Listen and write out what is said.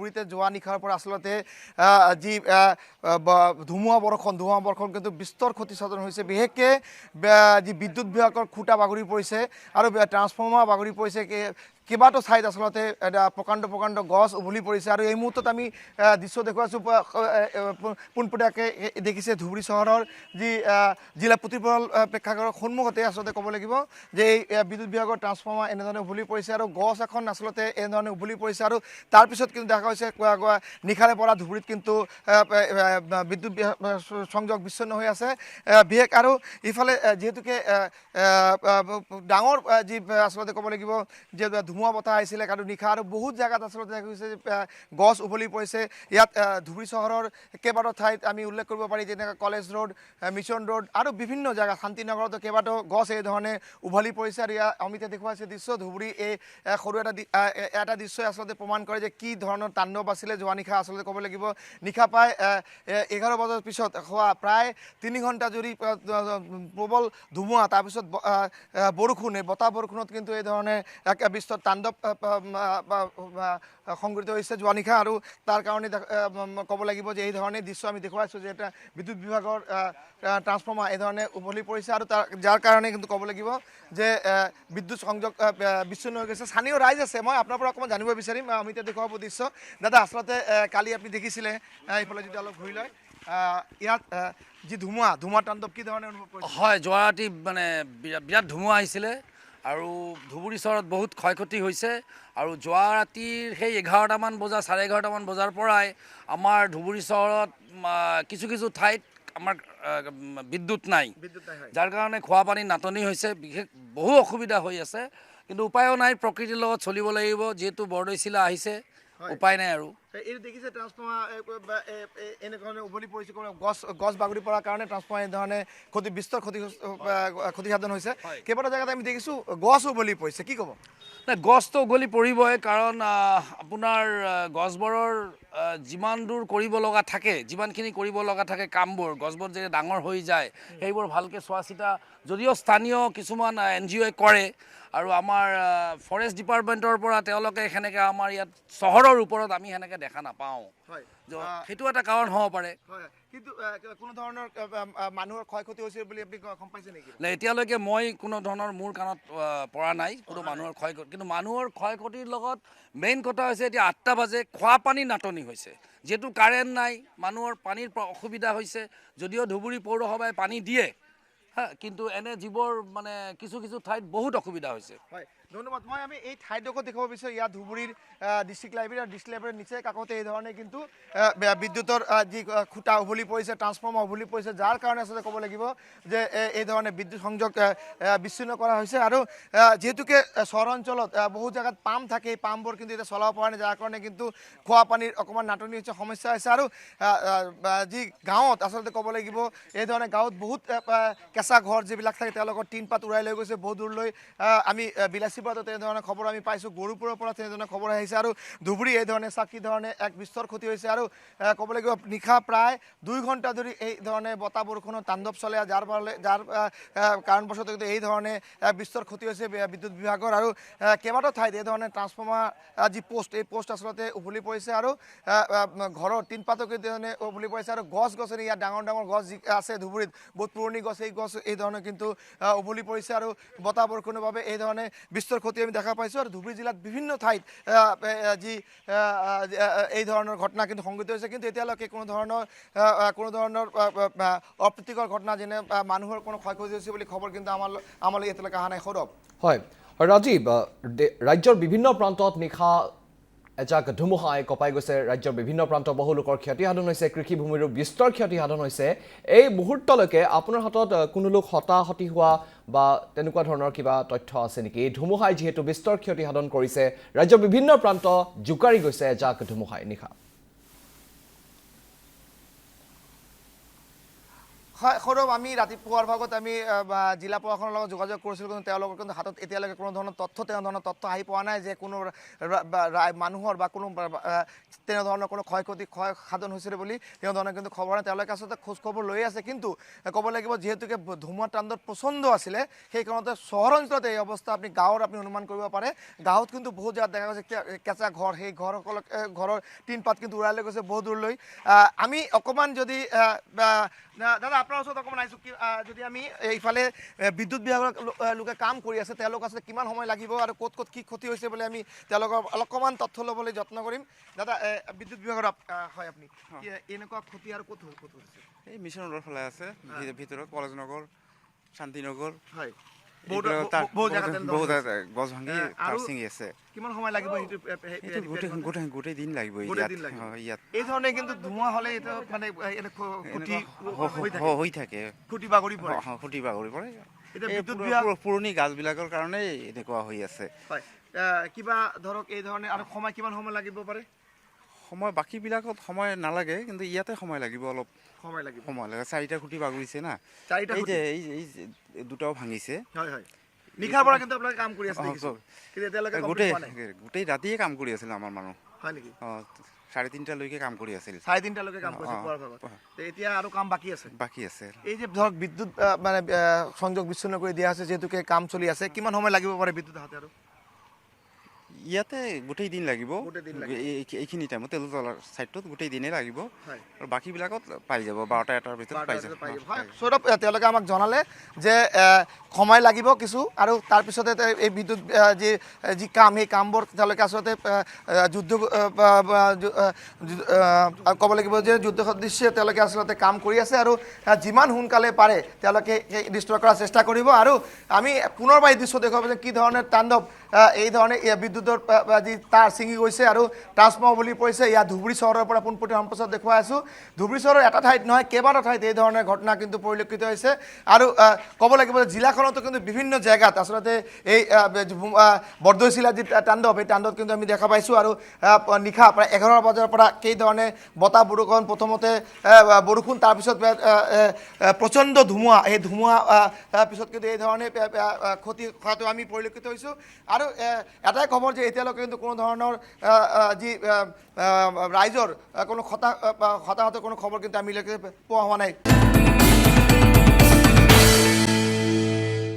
ধুবুৰীতে যোৱা নিশাৰ পৰা আচলতে যি ধুমুহা বৰষুণ কিন্তু বিস্তৰ ক্ষতিসাধন হৈছে বিশেষকৈ যি বিদ্যুৎ বিভাগৰ খুঁটা বাগৰি পৰিছে আৰু ট্ৰান্সফৰ্মাৰ বাগৰি পৰিছে কেইবাটাও ঠাইত আচলতে প্ৰকাণ্ড গছ উভলি পৰিছে আৰু এই মুহূৰ্তত আমি দৃশ্য দেখুৱাইছোঁ পোনপটীয়াকৈ দেখিছে ধুবুৰী চহৰৰ যি জিলা পুথিভঁৰাল প্ৰেক্ষাগাৰৰ সন্মুখতে আচলতে ক'ব লাগিব যে এই বিদ্যুৎ বিভাগৰ ট্ৰান্সফৰ্মাৰ এনেধৰণে উভলি পৰিছে আৰু গছ এখন আচলতে এনেধৰণে উভলি পৰিছে আৰু তাৰপিছত কিন্তু দেখা হৈছে নিশাৰে পৰা ধুবুৰীত কিন্তু বিদ্যুৎ সংযোগ বিচ্ছিন্ন হৈ আছে বিশেষ আৰু ইফালে যিহেতুকে ডাঙৰ যি আচলতে ক'ব লাগিব যে ধুমুহা বতাহ আহিছিলে কাৰণ নিশা আৰু বহুত জেগাত আচলতে দেখা গৈছে গছ উভলি পৰিছে ইয়াত ধুবুৰী চহৰৰ কেইবাটাও ঠাইত আমি উল্লেখ কৰিব পাৰি যেনেকৈ কলেজ ৰোড মিছন ৰোড আৰু বিভিন্ন জেগাত শান্তিনগৰতো কেইবাটাও গছ এই ধৰণে উভলি পৰিছে আৰু ইয়াত অমিতে দেখুৱাইছে দৃশ্য ধুবুৰী এই সৰু এটা দৃশ্যই আচলতে প্ৰমাণ কৰে যে কি ধৰণৰ তাণ্ডৱ আছিলে যোৱা নিশা আচলতে ক'ব লাগিব নিশা প্ৰায় 11 বজাৰ পিছত হোৱা প্ৰায় 3 ঘণ্টা জুৰি প্ৰবল ধুমুহা তাৰপিছত বৰষুণ এই বতাহ বৰষুণত কিন্তু এই ধৰণে এক বিস্তৰ তাণ্ডৱ সংঘটিত হৈছে যোৱা নিশা আৰু তাৰ কাৰণে ক'ব লাগিব যে এই ধৰণে দৃশ্য আমি দেখুৱাইছোঁ যে এটা বিদ্যুৎ বিভাগৰ ট্ৰান্সফৰ্মাৰ এই ধৰণে উভলি পৰিছে আৰু যাৰ কাৰণে কিন্তু ক'ব লাগিব যে বিদ্যুৎ সংযোগ বিচ্ছিন্ন হৈ গৈছে স্থানীয় ৰাইজ আছে মই আপোনাৰ পৰা অকণমান জানিব বিচাৰিম আমি এতিয়া দেখুৱাব দৃশ্য দাদা আচলতে কালি আপুনি দেখিছিলে এইফালে যদি অলপ ঘূৰি লয় ইয়াত যি ধুমুহা তাণ্ডৱ কি ধৰণে অনুভৱ কৰিছে হয় যোৱা ৰাতি মানে বিৰাট ধুমুহা আহিছিলে আৰু ধুবুৰী চহৰত বহুত ক্ষয় ক্ষতি হৈছে আৰু যোৱা ৰাতিৰ সেই 11টামান বজা 11:30মান বজাৰ পৰাই আমাৰ ধুবুৰী চহৰত কিছু ঠাইত আমাৰ বিদ্যুৎ নাই যাৰ কাৰণে খোৱা পানীৰ নাটনি হৈছে বিশেষ বহু অসুবিধা হৈ আছে কিন্তু উপায়ো নাই প্ৰকৃতিৰ লগত চলিব লাগিব যিহেতু বৰদৈচিলা আহিছে উপায় নাই আৰু এই দেখিছে ট্ৰান্সফৰ্মাৰ এনেধৰণে উভলি পৰিছে গছ বাগৰি পৰাৰ কাৰণে ট্ৰান্সফৰ্মাৰ এনেধৰণে বিস্তৰ ক্ষতিসাধন হৈছে কেইবাটাও জেগাত আমি দেখিছোঁ গছ উভলি পৰিছে কি ক'ব নাই গছটো উঘলি পৰিবই কাৰণ আপোনাৰ গছবোৰৰ যিমান দূৰ কৰিব লগা থাকে যিমানখিনি কৰিব লগা থাকে কামবোৰ গছবোৰ যেতিয়া ডাঙৰ হৈ যায় সেইবোৰ ভালকৈ চোৱা চিতা যদিও স্থানীয় কিছুমান NGOয়ে কৰে আৰু আমাৰ ফৰেষ্ট ডিপাৰ্টমেণ্টৰ পৰা তেওঁলোকে সেনেকৈ আমাৰ ইয়াত চহৰৰ ওপৰত আমি সেনেকৈ দেখা নাপাওঁ সেইটো এটা কাৰণ হ'ব পাৰে কিন্তু কোনো ধৰণৰ মানুহৰ ক্ষয় ক্ষতি হৈছে বুলি আপুনি গম পাইছে নেকি এতিয়ালৈকে মই কোনো ধৰণৰ মোৰ কাণত পৰা নাই কোনো মানুহৰ ক্ষয় কিন্তু মানুহৰ ক্ষয় ক্ষতিৰ লগত মেইন কথা হৈছে এতিয়া 8টা বাজে খোৱা পানীৰ নাটনি হৈছে যিহেতু কাৰেণ্ট নাই মানুহৰ পানীৰ অসুবিধা হৈছে যদিও ধুবুৰী পৌৰসভাই পানী দিয়ে কিন্তু এনে যিবোৰ মানে কিছু ঠাইত বহুত অসুবিধা হৈছে হয় ধন্যবাদ মই আমি এই ঠাইডোখৰ দেখুৱাব বিচাৰোঁ ইয়াত ধুবুৰীৰ ডিষ্ট্ৰিক্ট লাইব্ৰেৰীৰ নিচেই কাষতে এই ধৰণে কিন্তু বিদ্যুতৰ যি খুঁটা উভলি পৰিছে ট্ৰান্সফৰ্মাৰ উভলি পৰিছে যাৰ কাৰণে আচলতে ক'ব লাগিব যে এই ধৰণে বিদ্যুৎ সংযোগ বিচ্ছিন্ন কৰা হৈছে আৰু যিহেতুকে চহৰ অঞ্চলত বহু জেগাত পাম্প থাকে এই পাম্পবোৰ কিন্তু এতিয়া চলাব পৰা নাই যাৰ কাৰণে কিন্তু খোৱা পানীৰ অকণমান নাটনি হৈছে সমস্যা হৈছে আৰু যি গাঁৱত আচলতে ক'ব লাগিব এই ধৰণে গাঁৱত বহুত কেঁচা ঘৰ যিবিলাক থাকে তেওঁলোকৰ টিন পাত উৰাই লৈ গৈছে বহুত দূৰলৈ আমি বিলাচীপাৰাতো তেনেধৰণৰ খবৰ আমি পাইছোঁ গৰুপুৰৰ পৰা তেনেধৰণৰ খবৰ আহিছে আৰু ধুবুৰী এই ধৰণে চাকি ধৰণে এক বিস্তৰ ক্ষতি হৈছে আৰু ক'ব লাগিব নিশা প্ৰায় 2 ঘণ্টা ধৰি এই ধৰণে বতাহ বৰষুণৰ তাণ্ডৱ চলে যাৰ কাৰণবশতঃ কিন্তু এই ধৰণে বিস্তৰ ক্ষতি হৈছে বিদ্যুৎ বিভাগৰ আৰু কেইবাটাও ঠাইত এই ধৰণে ট্ৰান্সফৰ্মাৰ যি এই পোষ্ট আচলতে উভলি পৰিছে আৰু ঘৰৰ টিন পাতো ধৰণে উভলি পৰিছে আৰু গছ-গছনি ইয়াত ডাঙৰ গছ যি আছে ধুবুৰীত বহুত পুৰণি গছ এই ধৰণে কিন্তু উভলি পৰিছে আৰু বতাহ বৰষুণৰ বাবে এই ধৰণে বিস্তৰ ক্ষতি আমি দেখা পাইছোঁ আৰু ধুবুৰী জিলাত বিভিন্ন ঠাইত যি এই ধৰণৰ ঘটনা কিন্তু সংঘটিত হৈছে কিন্তু এতিয়ালৈকে কোনো ধৰণৰ অপ্ৰীতিকৰ ঘটনা যেনে মানুহৰ কোনো ক্ষয়ক্ষতি হৈছে বুলি খবৰ কিন্তু আমালৈ এতিয়ালৈকে অহা নাই সৌৰভ হয় ৰাজীৱ ৰাজ্যৰ বিভিন্ন প্ৰান্তত নিশা এজাক ধুমুহাই কঁপাই গৈছে ৰাজ্যৰ বিভিন্ন প্ৰান্ত বহু লোকৰ ক্ষতিসাধন হৈছে কৃষিভূমিৰো বিস্তৰ ক্ষতিসাধন হৈছে এই মুহূৰ্তলৈকে আপোনাৰ হাতত কোনো লোক হতাহতি হোৱা বা তেনেকুৱা ধৰণৰ কিবা তথ্য আছে নেকি এই ধুমুহাই যিহেতু বিস্তৰ ক্ষতিসাধন কৰিছে ৰাজ্যৰ বিভিন্ন প্ৰান্ত জোকাৰি গৈছে এজাক ধুমুহাই নিশা হয় সৌৰভ, আমি ৰাতিপুৱাৰ ভাগত আমি জিলা প্ৰশাসনৰ লগত যোগাযোগ কৰিছিলোঁ, কিন্তু তেওঁলোকৰ কিন্তু হাতত এতিয়ালৈকে কোনো ধৰণৰ তথ্য আহি পোৱা নাই যে কোনো মানুহৰ বা কোনো তেনেধৰণৰ কোনো ক্ষয় সাধন হৈছিলে বুলি তেনেধৰণৰ কিন্তু খবৰ নাই। তেওঁলোকে আচলতে খোজ খবৰ লৈ আছে, কিন্তু ক'ব লাগিব যিহেতুকে ধুমুহা তাণ্ডৱ প্ৰচণ্ড আছিলে, সেই কাৰণতে চহৰ অঞ্চলত এই অৱস্থা আপুনি গাঁৱত আপুনি অনুমান কৰিব পাৰে। গাঁৱত কিন্তু বহুত জেগাত দেখা গৈছে কেঁচা ঘৰ, সেই ঘৰৰ টিন পাত কিন্তু উৰাই লৈ গৈছে বহু দূৰলৈ। আমি অকণমান যদি দাদা আপোনাৰ ওচৰত অকণমান আহিছোঁ, যদি আমি এইফালে বিদ্যুৎ বিভাগৰ লোকে কাম কৰি আছে, তেওঁলোক আচলতে কিমান সময় লাগিব আৰু ক'ত ক'ত কি ক্ষতি হৈছে বুলি আমি তেওঁলোকৰ অকণমান তথ্য ল'বলৈ যত্ন কৰিম। দাদা, বিদ্যুৎ বিভাগৰ হয়, আপুনি এনেকুৱা ক্ষতি আৰু ক'ত হৈছে? এই মিছন ৰোডৰ ফালে আছে, ভিতৰত কলেজনগৰ, শান্তিনগৰ, হয়, বহুত গছ ভাঙি তার ছিঙি আছে। কিমান সময় লাগিব? গোটেই দিন লাগিব ইয়াত। এই ধৰণে কিন্তু ধুমুহা হ'লে এইটো মানে হৈ থাকে, খুঁটি বাগৰি পৰে। এতিয়া বিদ্যুৎ বিভাগ পুৰণি গাছবিলাকৰ কাৰণেই এনেকুৱা হৈ আছে। হয়, কিবা ধৰক এই ধৰণে আৰু সময় কিমান সময় লাগিব পাৰে? সময় বাকীবিলাকত সময় নালাগে, কিন্তু ইয়াতে সময় লাগিব, অলপ সময় লাগিব। 4টা খুঁটি বাগৰিছে না, এই দুটাও ভাঙিছে। হয় হয়, নিশাৰ পৰা কিন্তু আপোনালোকে কাম কৰি আছে দেখিছোঁ, কিন্তু এতিয়ালৈকে গোটেই ৰাতিয়ে কাম কৰি আছিল আমাৰ মানুহ। হয় নেকি? 3:30লৈকে কাম কৰি আছিল। 3:30লৈকে কাম কৰিছে পুৱাৰ ভাগত। এতিয়া আৰু কাম বাকী আছে। এই যে ধৰক বিদ্যুৎ মানে সংযোগ বিচ্ছিন্ন কৰি দিয়া আছে, যিহেতুকে কাম চলি আছে, কিমান সময় লাগিব পাৰে বিদ্যুৎ আহোঁতে? আৰু ইয়াতে গোটেই দিন লাগিব, এইখিনি টাইমত তেলতলাৰ ছাইডটোত গোটেই দিনেই লাগিব, আৰু বাকীবিলাকত পাই যাব 12টা-1টাৰ ভিতৰত পাই যাব। সৌৰভ, তেওঁলোকে আমাক জনালে যে সময় লাগিব কিছু, আৰু তাৰপিছতে এই বিদ্যুৎ যি কাম, সেই কামবোৰ তেওঁলোকে আচলতে ক'ব লাগিব যে যুদ্ধ সদৃশ্যে তেওঁলোকে আচলতে কাম কৰি আছে, আৰু যিমান সোনকালে পাৰে তেওঁলোকে সেই ডিষ্ট্ৰয় কৰাৰ চেষ্টা কৰিব। আৰু আমি পুনৰবাৰ এই দৃশ্য দেখুৱাব যে কি ধৰণৰ তাণ্ডৱ এই ধৰণে বিদ্যুৎৰ যি তাঁৰ ছিঙি গৈছে আৰু ট্ৰান্সফৰ্মাৰ বুলি পৰিছে। ইয়াত ধুবুৰী চহৰৰ পৰা পোনপটীয়া সম্প্ৰচাৰ দেখুৱাই আছোঁ। ধুবুৰী চহৰৰ এটা ঠাইত নহয়, কেইবাটাও ঠাইত এই ধৰণৰ ঘটনা কিন্তু পৰিলক্ষিত হৈছে, আৰু ক'ব লাগিব যে জিলাখনতো কিন্তু বিভিন্ন জেগাত আচলতে এই বৰদৈচিলা যি তাণ্ডৱ, এই তাণ্ডৱ কিন্তু আমি দেখা পাইছোঁ। আৰু নিশা প্ৰায় 11 বজাৰ পৰা কেইধৰণে বতাহ বৰষুণ, প্ৰথমতে বৰষুণ, তাৰপিছত প্ৰচণ্ড ধুমুহা, এই ধুমুহা পিছত কিন্তু এই ধৰণে ক্ষতি হোৱাটো আমি পৰিলক্ষিত হৈছোঁ। আৰু এটাই খবৰ যে এতিয়ালৈকে কিন্তু কোনো ধৰণৰ যি ৰাইজৰ কোনো হতাহতৰ কোনো খবৰ কিন্তু আমি পোৱা হোৱা নাই।